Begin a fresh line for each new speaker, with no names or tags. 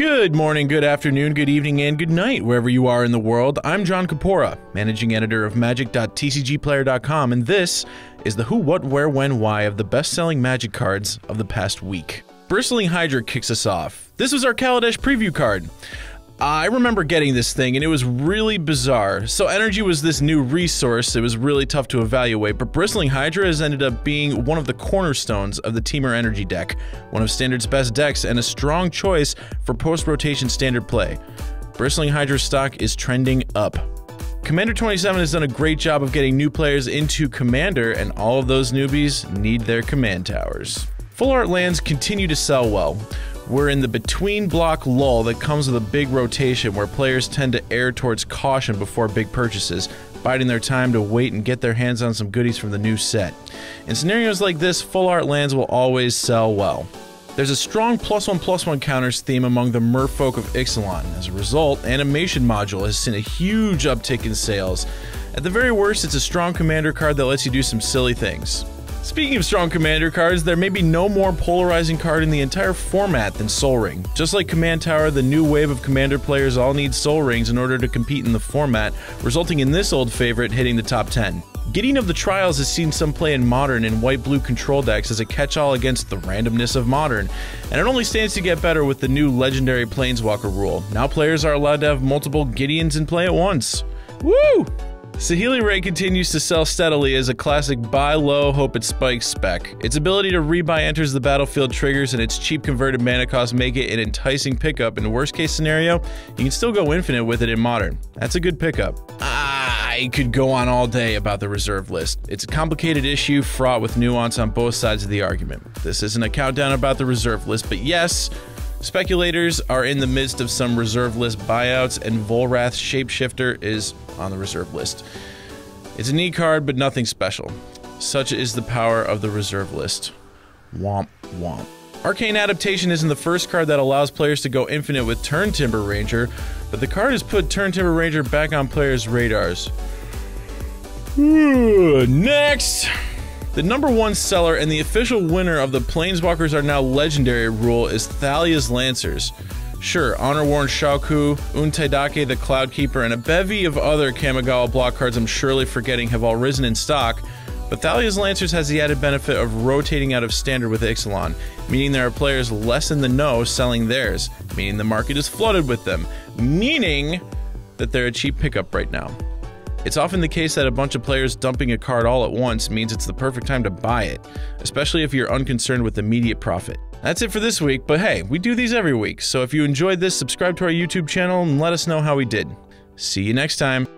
Good morning, good afternoon, good evening, and good night, wherever you are in the world. I'm John Kapora, managing editor of magic.tcgplayer.com, and this is the who, what, where, when, why of the best-selling Magic cards of the past week. Bristling Hydra kicks us off. This was our Kaladesh preview card. I remember getting this thing, and it was really bizarre. So energy was this new resource. It was really tough to evaluate, but Bristling Hydra has ended up being one of the cornerstones of the Teamer Energy deck, one of Standard's best decks, and a strong choice for post-rotation Standard play. Bristling Hydra's stock is trending up. Commander 27 has done a great job of getting new players into Commander, and all of those newbies need their command towers. Full art lands continue to sell well. We're in the between block lull that comes with a big rotation where players tend to err towards caution before big purchases, biding their time to wait and get their hands on some goodies from the new set. In scenarios like this, full art lands will always sell well. There's a strong +1/+1 counters theme among the merfolk of Ixalan. As a result, Animation Module has seen a huge uptick in sales. At the very worst, it's a strong commander card that lets you do some silly things. Speaking of strong commander cards, there may be no more polarizing card in the entire format than Sol Ring. Just like Command Tower, the new wave of commander players all need Sol Rings in order to compete in the format, resulting in this old favorite hitting the top 10. Gideon of the Trials has seen some play in Modern in white-blue control decks as a catch-all against the randomness of Modern, and it only stands to get better with the new legendary Planeswalker rule. Now players are allowed to have multiple Gideons in play at once. Woo! Saheeli Ray continues to sell steadily as a classic buy low, hope it spikes spec. Its ability to rebuy enters the battlefield triggers, and its cheap converted mana costs make it an enticing pickup. In the worst case scenario, you can still go infinite with it in Modern. That's a good pickup. I could go on all day about the reserve list. It's a complicated issue fraught with nuance on both sides of the argument. This isn't a countdown about the reserve list, but yes, speculators are in the midst of some reserve list buyouts, and Volrath's Shapeshifter is on the reserve list. It's a neat card, but nothing special. Such is the power of the reserve list. Womp womp. Arcane Adaptation isn't the first card that allows players to go infinite with Turn Timber Ranger, but the card has put Turn Timber Ranger back on players' radars. Next! The #1 seller and the official winner of the Planeswalkers Are Now Legendary rule is Thalia's Lancers. Sure, Honor-Worn Shaoku, Untaidake the Cloudkeeper, and a bevy of other Kamigawa block cards I'm surely forgetting have all risen in stock, but Thalia's Lancers has the added benefit of rotating out of Standard with Ixalan, meaning there are players less in the know selling theirs, meaning the market is flooded with them, meaning that they're a cheap pickup right now. It's often the case that a bunch of players dumping a card all at once means it's the perfect time to buy it, especially if you're unconcerned with immediate profit. That's it for this week, but hey, we do these every week, so if you enjoyed this, subscribe to our YouTube channel and let us know how we did. See you next time.